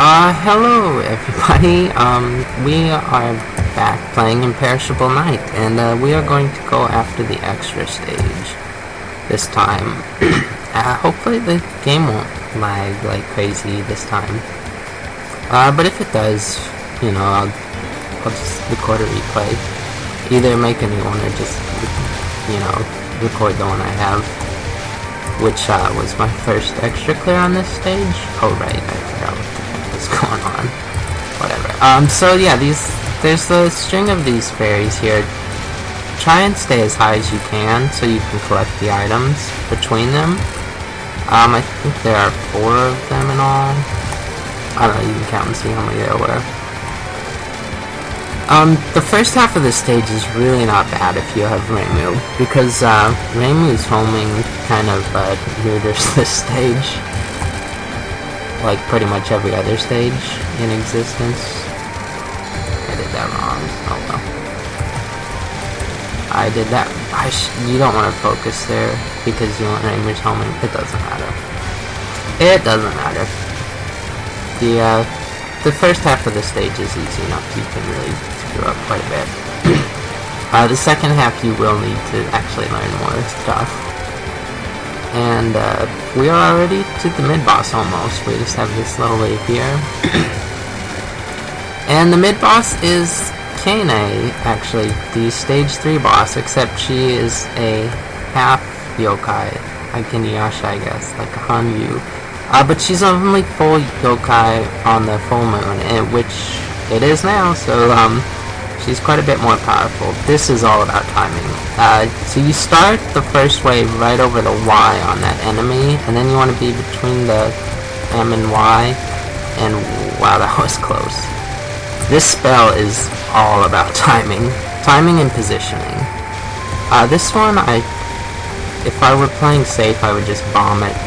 Hello everybody. We are back playing Imperishable Night, and we are going to go after the extra stage this time. Hopefully the game won't lag like crazy this time. But if it does, you know, I'll just record a replay. Either make a new one or just, you know, record the one I have, which was my first extra clear on this stage. Oh right, I forgot what the heck was going on. Whatever. So yeah, there's a string of these fairies here. Try and stay as high as you can so you can collect the items between them. I think there are 4 of them in all. I don't know, you can count and see how many there were. The first half of the stage is really not bad if you have Reimu, because Reimu's homing kind of neuters this stage, like pretty much every other stage in existence. I did that wrong. Oh well. I did that. You don't want to focus there because you want Reimu's homing. It doesn't matter. It doesn't matter. The first half of the stage is easy enough. You can really screw up quite a bit. The second half you will need to actually learn more stuff. And we are already to the mid-boss almost. We just have this little wave here. And the mid-boss is Keine, actually, the stage 3 boss, except she is a half yokai, like Inuyasha, I guess, like a Hanyu. But she's only full yokai on the full moon, which it is now, so she's quite a bit more powerful. This is all about timing. So you start the first wave right over the Y on that enemy, and then you want to be between the M and Y, and wow, that was close. This spell is all about timing and positioning. This one, if I were playing safe, I would just bomb it.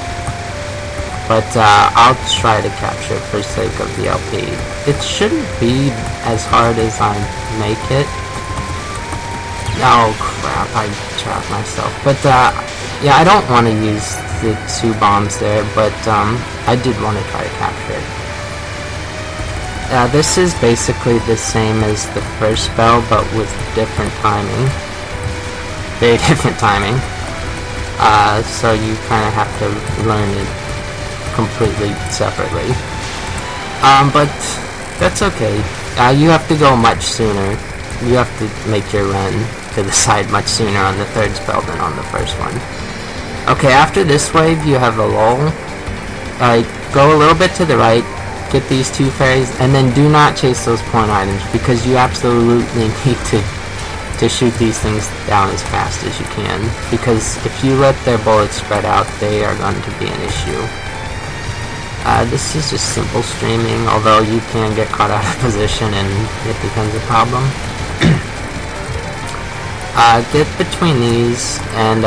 But I'll try to capture it for the sake of the LP. It shouldn't be as hard as I make it. Oh crap, I trapped myself. But yeah, I don't want to use the 2 bombs there, but I did want to try to capture it. This is basically the same as the first spell, but with different timing. Very different timing. So you kind of have to learn it completely separately. But that's okay. You have to go much sooner. You have to make your run to the side much sooner on the 3rd spell than on the 1st one. Okay, after this wave you have a lull. Go a little bit to the right, get these 2 fairies, and then do not chase those point items, because you absolutely need to shoot these things down as fast as you can, because if you let their bullets spread out, they are going to be an issue. This is just simple streaming, although you can get caught out of position and it becomes a problem. Get between these and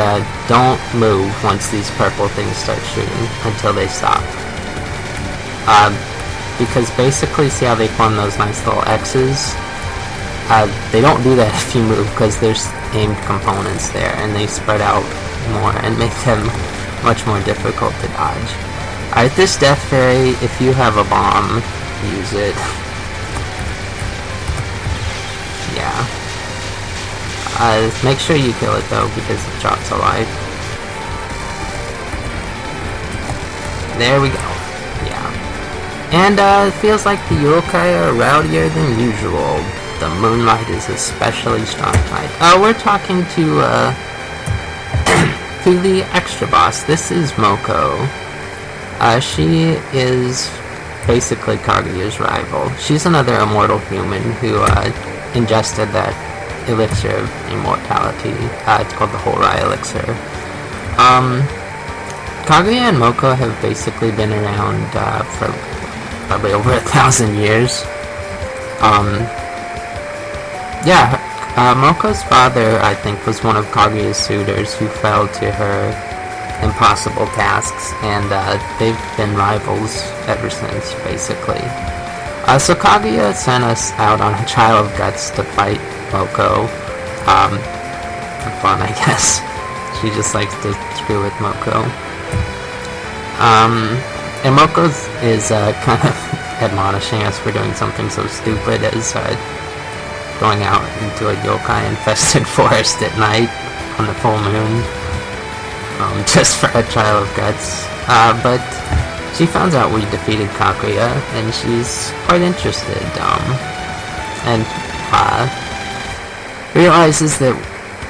don't move once these purple things start shooting until they stop. Because basically, see how they form those nice little X's? They don't do that if you move, because there's aimed components there and they spread out more and make them much more difficult to dodge. Alright, this Death Fairy, if you have a bomb, use it. Yeah. Make sure you kill it though, because it drops a life. There we go. Yeah. And it feels like the yokai are rowdier than usual. The moonlight is especially strong tonight. We're talking to to the extra boss. This is Mokou. She is basically Kaguya's rival. She's another immortal human who ingested that elixir of immortality. It's called the Horai elixir. Kaguya and Mokou have basically been around for probably over 1,000 years. Yeah, Mokou's father, I think, was one of Kaguya's suitors who fell to her impossible tasks, and they've been rivals ever since, basically. So Kaguya sent us out on a trial of guts to fight Mokou. For fun, I guess. She just likes to screw with Mokou. And Mokou is kind of admonishing us for doing something so stupid as going out into a yokai-infested forest at night on the full moon, just for a trial of guts. But she finds out we defeated Kaguya, and she's quite interested, and realizes that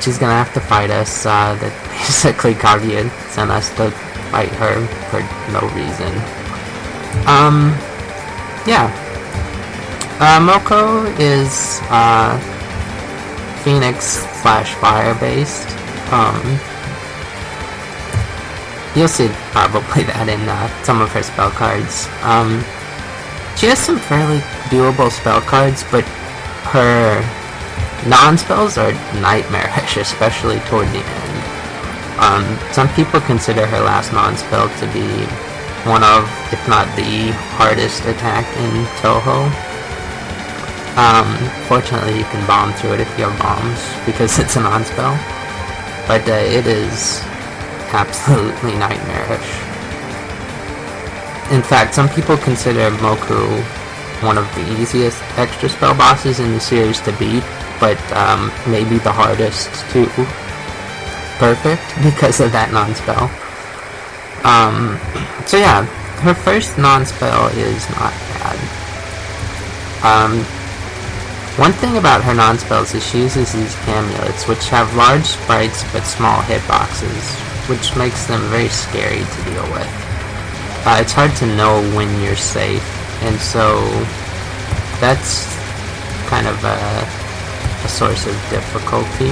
she's gonna have to fight us, that basically Kaguya sent us to fight her for no reason. Yeah. Mokou is, Phoenix/Fire based. You'll see probably that in, some of her spell cards. She has some fairly doable spell cards, but her non-spells are nightmarish, especially toward the end. Some people consider her last non-spell to be one of, if not the hardest attack in Touhou. Fortunately you can bomb through it if you have bombs, because it's a non-spell. But it is absolutely nightmarish. In fact, some people consider Mokou one of the easiest extra spell bosses in the series to beat, but maybe the hardest to perfect because of that non-spell. So yeah, her first non-spell is not bad. One thing about her non-spells is she uses these amulets, which have large sprites but small hitboxes, which makes them very scary to deal with. It's hard to know when you're safe, and so that's kind of a source of difficulty.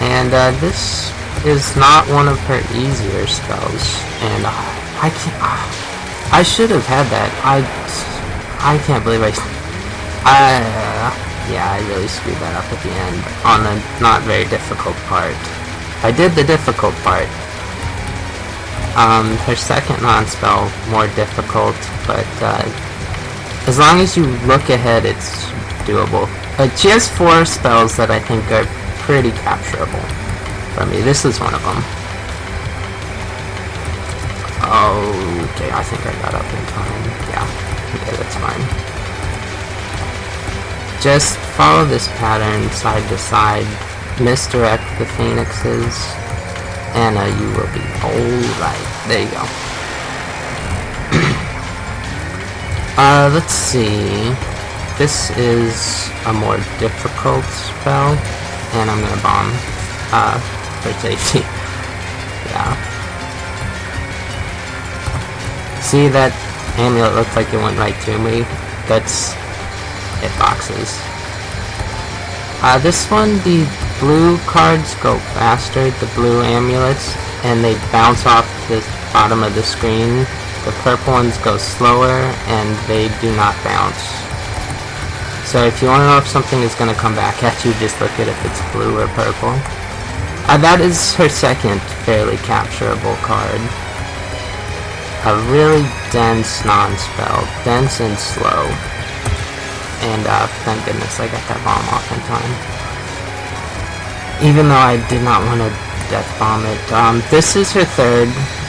And this is not one of her easier spells, and I can't. I should have had that. I can't believe yeah, I really screwed that up at the end on a not very difficult part. I did the difficult part. Her second non-spell more difficult, but as long as you look ahead, it's doable. She has 4 spells that I think are pretty capturable for me. This is one of them. Okay, I think I got up in time. Yeah, okay, that's fine. Just follow this pattern side to side, misdirect the phoenixes, and you will be alright. There you go. Let's see. This is a more difficult spell, and I'm gonna bomb, for safety. Yeah. See, that amulet looked like it went right to me? That's hitboxes. This one, the blue cards go faster, the blue amulets, and they bounce off the bottom of the screen. The purple ones go slower, and they do not bounce. So if you want to know if something is going to come back at you, just look at if it's blue or purple. That is her second fairly capturable card. A really dense non-spell, dense and slow. And thank goodness I got that bomb off in time. Even though I did not want to death bomb it. This is her third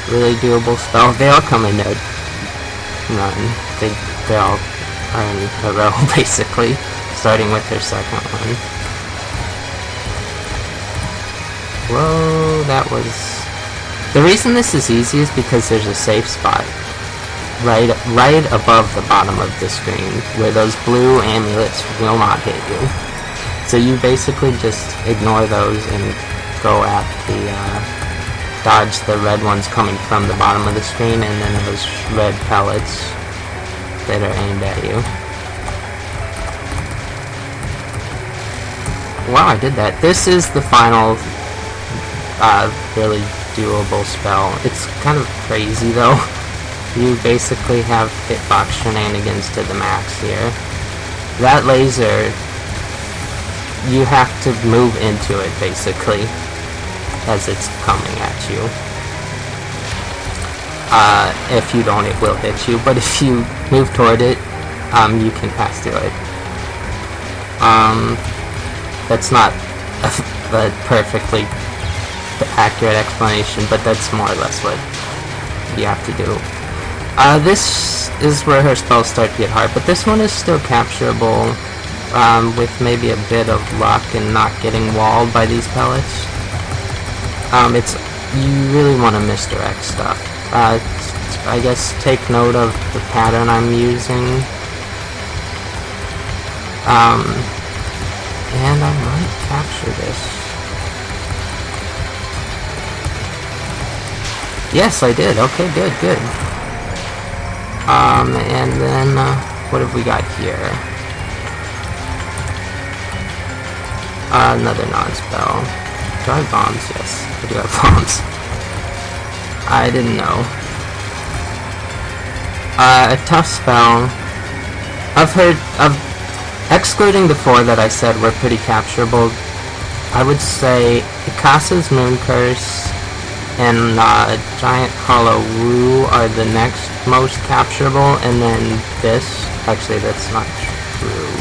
really doable spell. They all come in a run. They all are in a row, basically, starting with her second one. Whoa, that was... The reason this is easy is because there's a safe spot right above the bottom of the screen where those blue amulets will not hit you. So you basically just ignore those and go at the dodge the red ones coming from the bottom of the screen, and then those red pellets that are aimed at you. Wow, I did that. This is the final really doable spell. It's kind of crazy though. You basically have hitbox shenanigans to the max here. That laser, you have to move into it basically as it's coming at you. If you don't, it will hit you, but if you move toward it, you can pass through it. That's not a perfectly accurate explanation, but that's more or less what you have to do. This is where her spells start to get hard, but this one is still capturable with maybe a bit of luck and not getting walled by these pellets. You really want to misdirect stuff. I guess take note of the pattern I'm using. And I might capture this. Yes, I did. Okay, good, good. And then, what have we got here? Another non-spell. Do I have bombs? Yes, I do have bombs. I didn't know. A tough spell. Excluding the 4 that I said were pretty capturable, I would say Ikasa's Moon Curse and Giant Hollow Woo are the next most capturable, and then this. Actually, that's not true.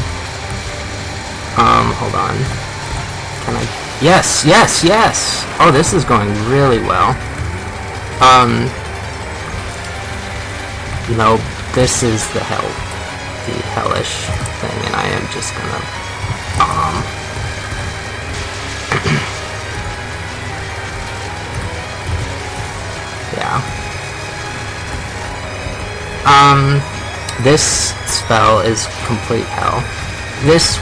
Hold on. Can I? Yes, yes, yes! Oh, this is going really well. No, this is the hellish thing, and I am just gonna bomb. Yeah. This spell is complete hell. This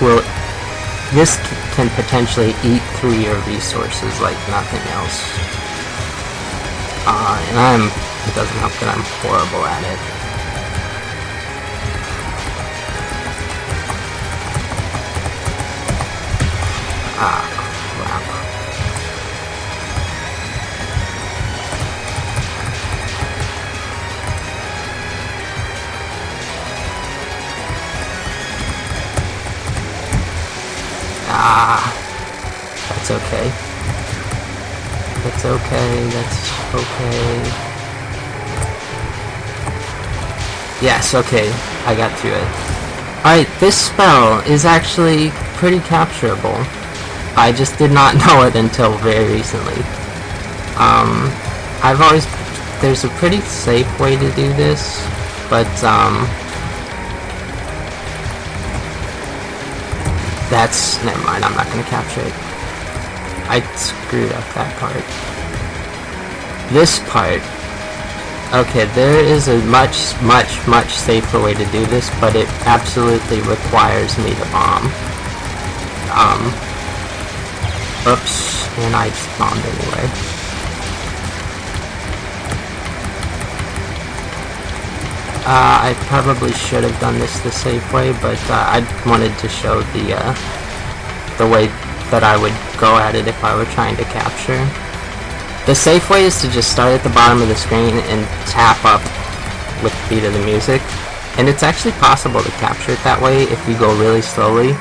can potentially eat through your resources like nothing else. And it doesn't help that I'm horrible at it. Ah, crap. Ah, that's okay. That's okay, that's okay. Yes, okay, I got to it. Alright, this spell is actually pretty capturable. I just did not know it until very recently. There's a pretty safe way to do this, but, never mind, I'm not gonna capture it. I screwed up that part. This part, okay, there is a much safer way to do this, but it absolutely requires me to bomb. Oops, and I just bombed anyway. I probably should have done this the safe way, but I wanted to show the way that I would go at it if I were trying to capture. The safe way is to just start at the bottom of the screen and tap up with the beat of the music, and it's actually possible to capture it that way if you go really slowly.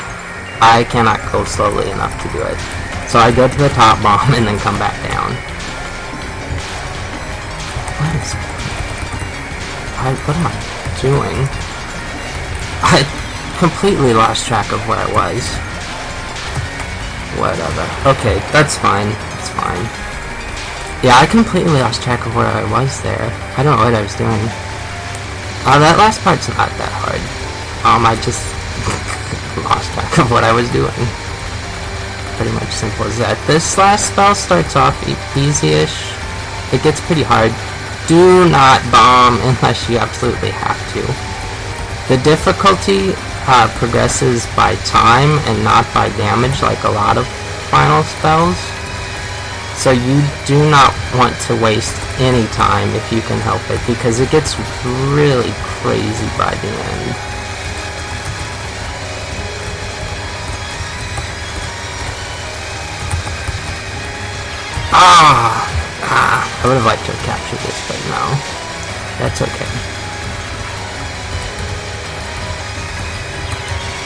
I cannot go slowly enough to do it. So I go to the top bomb and then come back down. What am I doing? I completely lost track of where I was. Whatever. Okay, that's fine. It's fine. Yeah, I completely lost track of where I was there. I don't know what I was doing. That last part's not that hard. I just lost track of what I was doing. Pretty much simple as that. This last spell starts off easy-ish. It gets pretty hard. Do not bomb unless you absolutely have to. The difficulty progresses by time and not by damage like a lot of final spells. So you do not want to waste any time if you can help it, because it gets really crazy by the end. I would have liked to have captured this, but no. That's okay.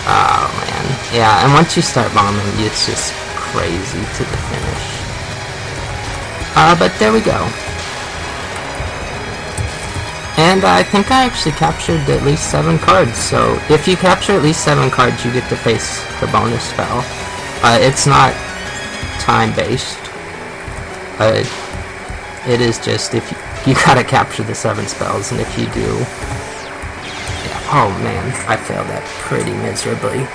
Oh man. Yeah, and once you start bombing, it's just crazy to the finish. But there we go. And I think I actually captured at least 7 cards, so if you capture at least 7 cards, you get to face the bonus spell. It's not time-based. It is just if you gotta capture the 7 spells, and if you do... Yeah, oh man, I failed that pretty miserably.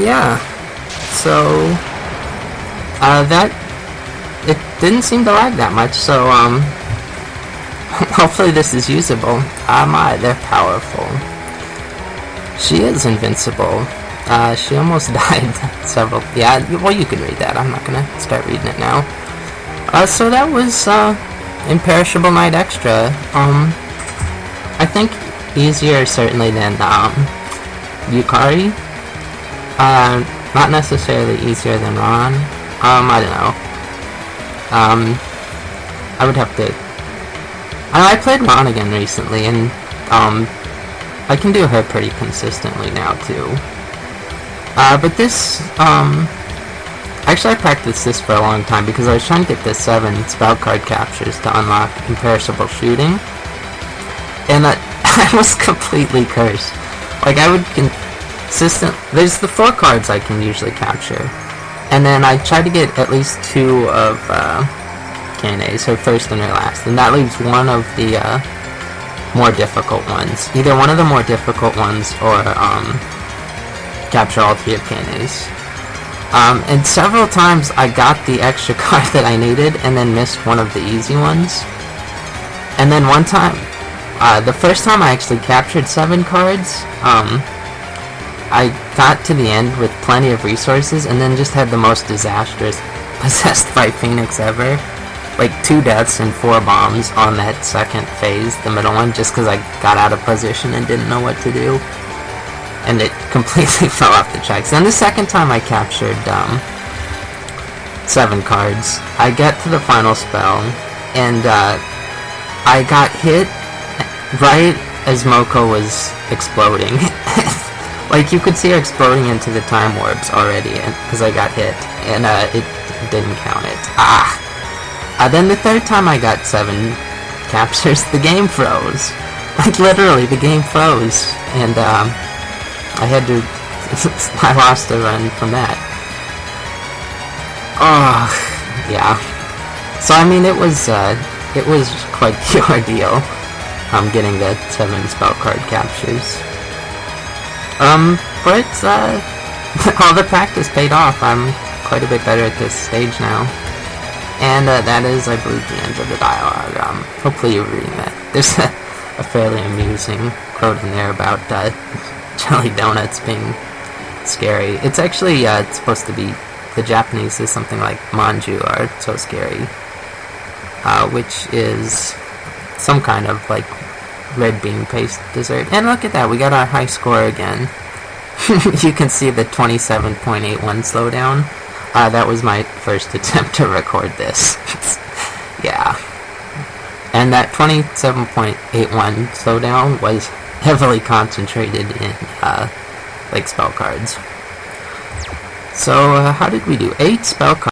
Yeah. So, it didn't seem to lag that much, so, hopefully this is usable. They're powerful. She is invincible. She almost died several... Yeah, well, you can read that. I'm not gonna start reading it now. So that was, Imperishable Knight Extra. I think easier, certainly, than, Yukari. Not necessarily easier than Ron. I don't know. I would have to... I played Ron again recently, and, I can do her pretty consistently now, too. But this, actually I practiced this for a long time because I was trying to get the 7 spell card captures to unlock Imperishable Shooting. And I was completely cursed. Like, I would there's the 4 cards I can usually capture. And then I try to get at least 2 of, Kaine's, her first and her last. And that leaves one of the, more difficult ones. Either one of the more difficult ones or, capture all 3 of Kaine's. And several times I got the extra card that I needed and then missed one of the easy ones. And then one time, the first time I actually captured 7 cards, I got to the end with plenty of resources and then just had the most disastrous Possessed by Phoenix ever. Like 2 deaths and 4 bombs on that second phase, the middle one, just because I got out of position and didn't know what to do. And it completely fell off the tracks. Then the second time I captured 7 cards, I get to the final spell, and I got hit right as Mokou was exploding. Like, you could see her exploding into the time warps already, because I got hit, and it didn't count it. Then the third time I got 7 captures, the game froze. Like, literally, the game froze, and I had to... I lost a run from that. Oh, yeah. So, I mean, it was quite the ordeal, getting the 7 spell card captures. But, all the practice paid off. I'm quite a bit better at this stage now. And, that is, I believe, the end of the dialogue. Hopefully you were reading that. There's a fairly amusing quote in there about, jelly donuts being scary. It's actually, it's supposed to be, the Japanese is something like manju are so scary, which is some kind of, like, red bean paste dessert. And look at that, we got our high score again. You can see the 27.81 slowdown. That was my first attempt to record this. Yeah. And that 27.81 slowdown was heavily concentrated in, like, spell cards. So, how did we do? 8 spell cards.